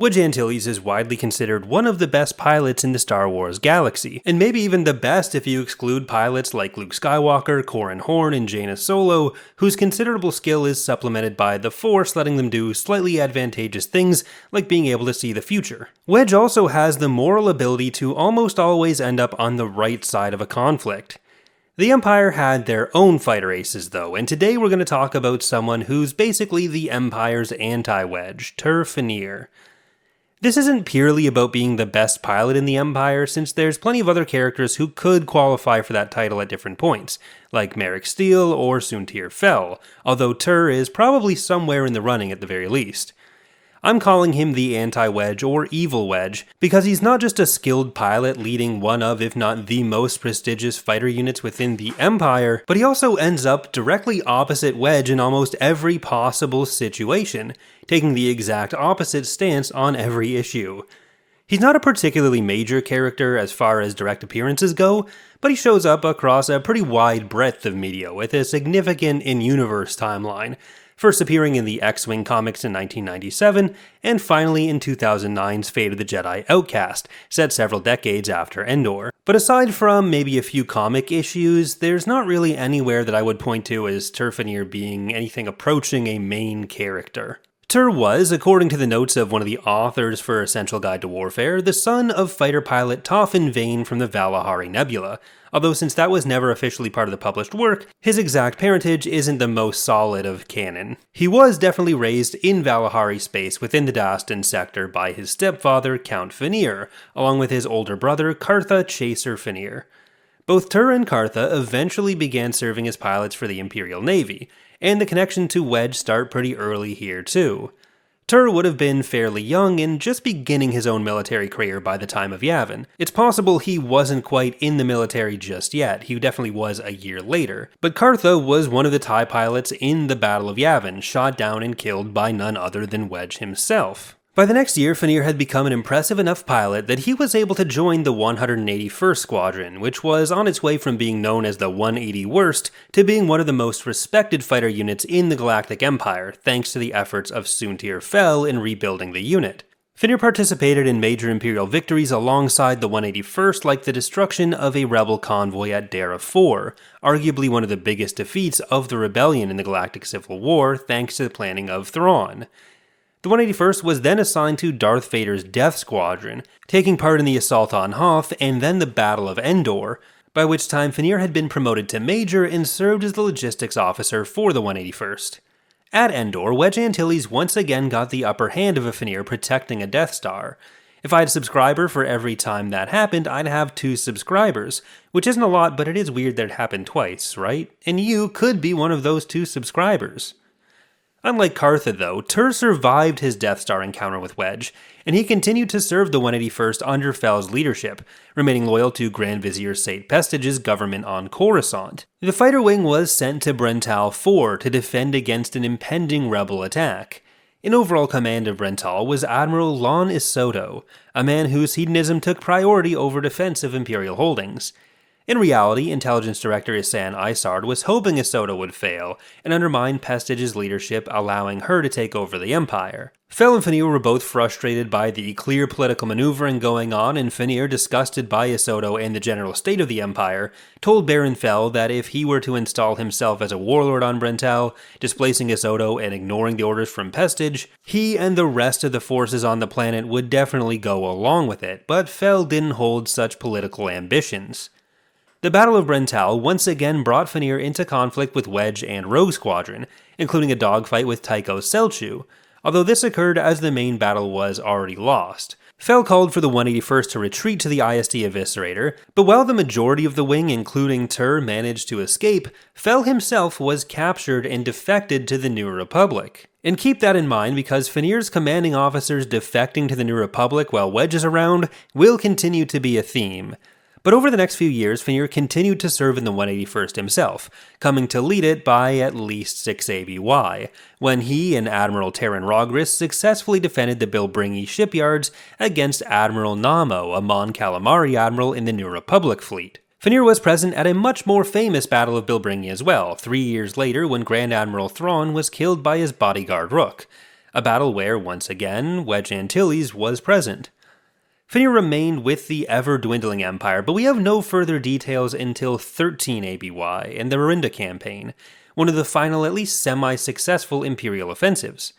Wedge Antilles is widely considered one of the best pilots in the Star Wars galaxy, and maybe even the best if you exclude pilots like Luke Skywalker, Corran Horn, and Jaina Solo, whose considerable skill is supplemented by the Force letting them do slightly advantageous things like being able to see the future. Wedge also has the moral ability to almost always end up on the right side of a conflict. The Empire had their own fighter aces though, and today we're going to talk about someone who's basically the Empire's anti-Wedge, Turr Phennir. This isn't purely about being the best pilot in the Empire, since there's plenty of other characters who could qualify for that title at different points, like Merrick Steele or Turr Phennir, although Turr is probably somewhere in the running at the very least. I'm calling him the anti-Wedge or evil Wedge because he's not just a skilled pilot leading one of, if not the most prestigious fighter units within the Empire, but he also ends up directly opposite Wedge in almost every possible situation, taking the exact opposite stance on every issue. He's not a particularly major character as far as direct appearances go, but he shows up across a pretty wide breadth of media with a significant in-universe timeline, first appearing in the X-Wing comics in 1997, and finally in 2009's Fate of the Jedi Outcast, set several decades after Endor. But aside from maybe a few comic issues, there's not really anywhere that I would point to as Turr Phennir being anything approaching a main character. Turr was, according to the notes of one of the authors for Essential Guide to Warfare, the son of fighter pilot Toffin Vane from the Valahari Nebula, although since that was never officially part of the published work, his exact parentage isn't the most solid of canon. He was definitely raised in Valahari space within the Dastan sector by his stepfather, Count Phennir, along with his older brother, Cartha Chaser Phennir. Both Turr and Cartha eventually began serving as pilots for the Imperial Navy, and the connection to Wedge start pretty early here too. Turr would have been fairly young and just beginning his own military career by the time of Yavin. It's possible he wasn't quite in the military just yet, he definitely was a year later, but Cartha was one of the TIE pilots in the Battle of Yavin, shot down and killed by none other than Wedge himself. By the next year, Phennir had become an impressive enough pilot that he was able to join the 181st Squadron, which was on its way from being known as the 181st to being one of the most respected fighter units in the Galactic Empire, thanks to the efforts of Turr Phennir in rebuilding the unit. Phennir participated in major Imperial victories alongside the 181st, like the destruction of a rebel convoy at Dara 4, arguably one of the biggest defeats of the rebellion in the Galactic Civil War, thanks to the planning of Thrawn. The 181st was then assigned to Darth Vader's Death Squadron, taking part in the assault on Hoth and then the Battle of Endor, by which time Phennir had been promoted to Major and served as the logistics officer for the 181st. At Endor, Wedge Antilles once again got the upper hand of a Phennir protecting a Death Star. If I had a subscriber for every time that happened, I'd have 2 subscribers, which isn't a lot, but it is weird that it happened twice, right? And you could be one of those 2 subscribers. Unlike Cartha though, Turr survived his Death Star encounter with Wedge, and he continued to serve the 181st under Fel's leadership, remaining loyal to Grand Vizier Sate Pestige's government on Coruscant. The fighter wing was sent to Brental 4 to defend against an impending rebel attack. In overall command of Brental was Admiral Lon Isoto, a man whose hedonism took priority over defense of Imperial holdings. In reality, Intelligence Director Isan Isard was hoping Isoto would fail and undermine Pestige's leadership, allowing her to take over the Empire. Fel and Phennir were both frustrated by the clear political maneuvering going on, and Phennir, disgusted by Isoto and the general state of the Empire, told Baron Fel that if he were to install himself as a warlord on Brental, displacing Isoto and ignoring the orders from Pestige, he and the rest of the forces on the planet would definitely go along with it, but Fel didn't hold such political ambitions. The Battle of Brental once again brought Phennir into conflict with Wedge and Rogue Squadron, including a dogfight with Tycho Selchu, although this occurred as the main battle was already lost. Fel called for the 181st to retreat to the ISD Eviscerator, but while the majority of the wing, including Turr, managed to escape, Fel himself was captured and defected to the New Republic. And keep that in mind because Phennir's commanding officers defecting to the New Republic while Wedge is around will continue to be a theme. But over the next few years, Phennir continued to serve in the 181st himself, coming to lead it by at least 6 ABY, when he and Admiral Terran Rogris successfully defended the Bilbringi shipyards against Admiral Namo, a Mon Calamari admiral in the New Republic fleet. Phennir was present at a much more famous Battle of Bilbringi as well, 3 years later when Grand Admiral Thrawn was killed by his bodyguard Rook. a battle where, once again, Wedge Antilles was present. Phennir remained with the ever-dwindling empire, but we have no further details until 13 ABY and the Verinda campaign, one of the final at least semi-successful imperial offensives.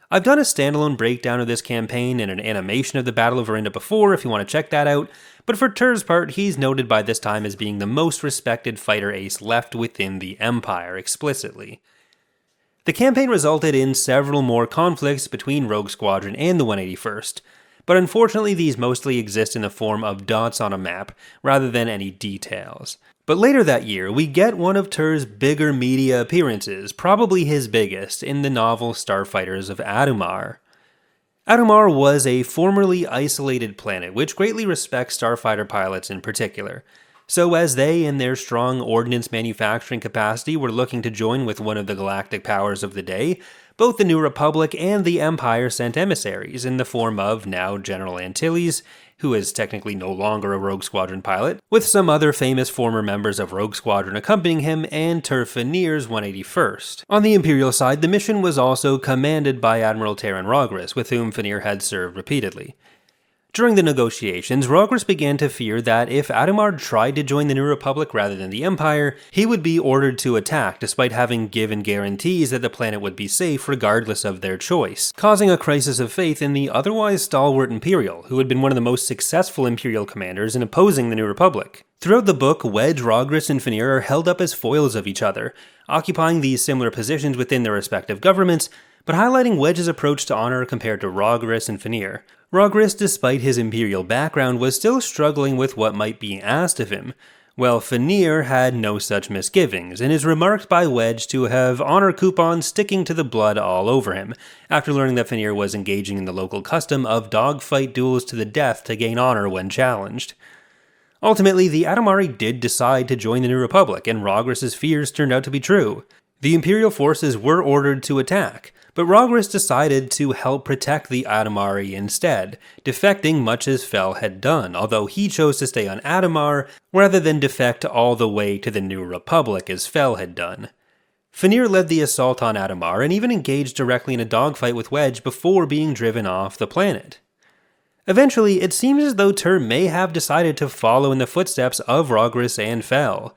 I've done a standalone breakdown of this campaign and an animation of the Battle of Verinda before if you want to check that out, but for Turr's part, he's noted by this time as being the most respected fighter ace left within the Empire explicitly. The campaign resulted in several more conflicts between Rogue Squadron and the 181st, but unfortunately these mostly exist in the form of dots on a map, rather than any details. But later that year, we get one of Turr's bigger media appearances, probably his biggest, in the novel Starfighters of Adumar. Adumar was a formerly isolated planet, which greatly respects starfighter pilots in particular. So as they, in their strong ordnance manufacturing capacity, were looking to join with one of the galactic powers of the day, both the New Republic and the Empire sent emissaries in the form of now General Antilles, who is technically no longer a Rogue Squadron pilot, with some other famous former members of Rogue Squadron accompanying him, and Turr Phennir's 181st. On the Imperial side, the mission was also commanded by Admiral Terran Rogris, with whom Phennir had served repeatedly. During the negotiations, Rogris began to fear that if Adumar tried to join the New Republic rather than the Empire, he would be ordered to attack despite having given guarantees that the planet would be safe regardless of their choice, causing a crisis of faith in the otherwise stalwart Imperial, who had been one of the most successful Imperial commanders in opposing the New Republic. Throughout the book, Wedge, Rogris, and Phennir are held up as foils of each other, occupying these similar positions within their respective governments, but highlighting Wedge's approach to honor compared to Rogris and Phennir. Rogris, despite his Imperial background, was still struggling with what might be asked of him, while Phennir had no such misgivings, and is remarked by Wedge to have honor coupons sticking to the blood all over him, after learning that Phennir was engaging in the local custom of dogfight duels to the death to gain honor when challenged. Ultimately, the Adumari did decide to join the New Republic, and Rogris' fears turned out to be true. The Imperial forces were ordered to attack, but Rogris decided to help protect the Adumari instead, defecting much as Fel had done, although he chose to stay on Adumar rather than defect all the way to the New Republic as Fel had done. Phennir led the assault on Adumar and even engaged directly in a dogfight with Wedge before being driven off the planet. Eventually, it seems as though Turr may have decided to follow in the footsteps of Rogris and Fel.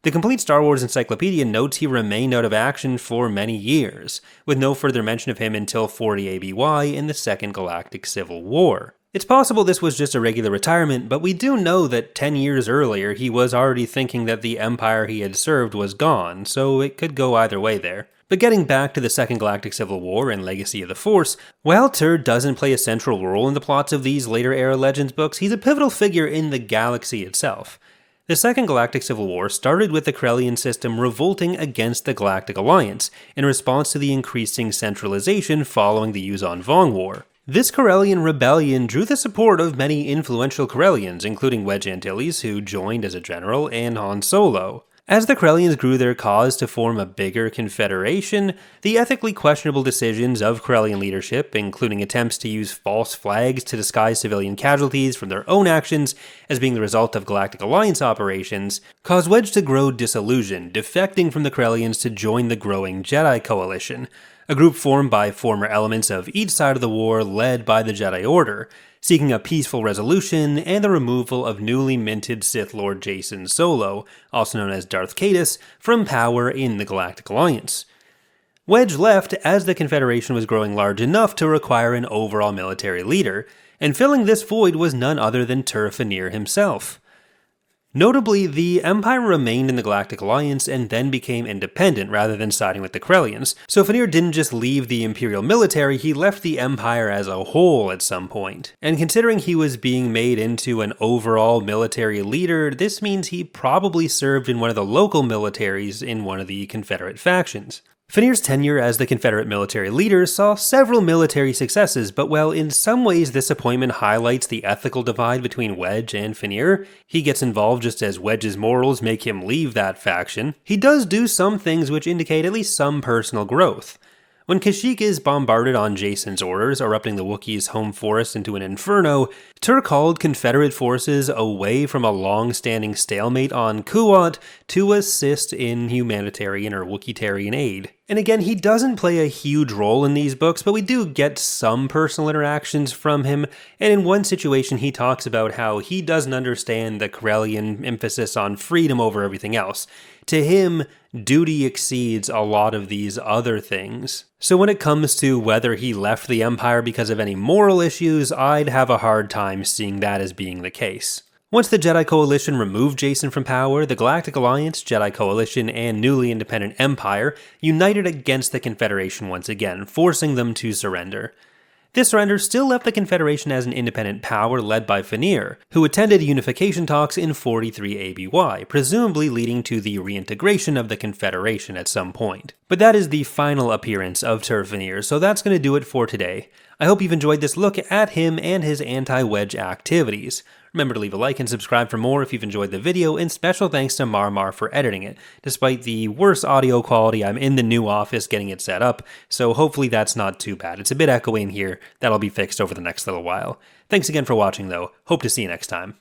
The complete Star Wars Encyclopedia notes he remained out of action for many years, with no further mention of him until 40 ABY in the Second Galactic Civil War. It's possible this was just a regular retirement, but we do know that 10 years earlier he was already thinking that the empire he had served was gone, so it could go either way there. But getting back to the Second Galactic Civil War and Legacy of the Force, while Turr doesn't play a central role in the plots of these later era Legends books, he's a pivotal figure in the galaxy itself. The Second Galactic Civil War started with the Corellian system revolting against the Galactic Alliance in response to the increasing centralization following the Yuuzhan Vong War. This Corellian rebellion drew the support of many influential Corellians, including Wedge Antilles, who joined as a general, and Han Solo. As the Corellians grew their cause to form a bigger confederation, the ethically questionable decisions of Corellian leadership, including attempts to use false flags to disguise civilian casualties from their own actions as being the result of Galactic Alliance operations, caused Wedge to grow disillusioned, defecting from the Corellians to join the growing Jedi Coalition, a group formed by former elements of each side of the war led by the Jedi Order, seeking a peaceful resolution and the removal of newly minted Sith Lord Jacen Solo, also known as Darth Caedus, from power in the Galactic Alliance. Wedge left as the Confederation was growing large enough to require an overall military leader, and filling this void was none other than Turr Phennir himself. Notably, the Empire remained in the Galactic Alliance and then became independent rather than siding with the Corellians, so Phennir didn't just leave the Imperial military, he left the Empire as a whole at some point. And considering he was being made into an overall military leader, this means he probably served in one of the local militaries in one of the Confederate factions. Phennir's tenure as the Confederate military leader saw several military successes, but while in some ways this appointment highlights the ethical divide between Wedge and Phennir, he gets involved just as Wedge's morals make him leave that faction, he does do some things which indicate at least some personal growth. When Kashyyyk is bombarded on Jacen's orders, erupting the Wookiees' home forest into an inferno, Turr called Confederate forces away from a long-standing stalemate on Kuat to assist in humanitarian or Wookieetarian aid. And again, he doesn't play a huge role in these books, but we do get some personal interactions from him, and in one situation he talks about how he doesn't understand the Corellian emphasis on freedom over everything else. To him, duty exceeds a lot of these other things. So when it comes to whether he left the Empire because of any moral issues, I'd have a hard time seeing that as being the case. Once the Jedi Coalition removed Jacen from power, the Galactic Alliance, Jedi Coalition, and newly independent Empire united against the Confederation once again, forcing them to surrender. This surrender still left the Confederation as an independent power led by Phennir, who attended unification talks in 43 ABY, presumably leading to the reintegration of the Confederation at some point. But that is the final appearance of Turr Phennir, so that's going to do it for today. I hope you've enjoyed this look at him and his anti-Wedge activities. Remember to leave a like and subscribe for more if you've enjoyed the video, and special thanks to Marmar for editing it. Despite the worse audio quality, I'm in the new office getting it set up, so hopefully that's not too bad. It's a bit echoey in here. That'll be fixed over the next little while. Thanks again for watching though. Hope to see you next time.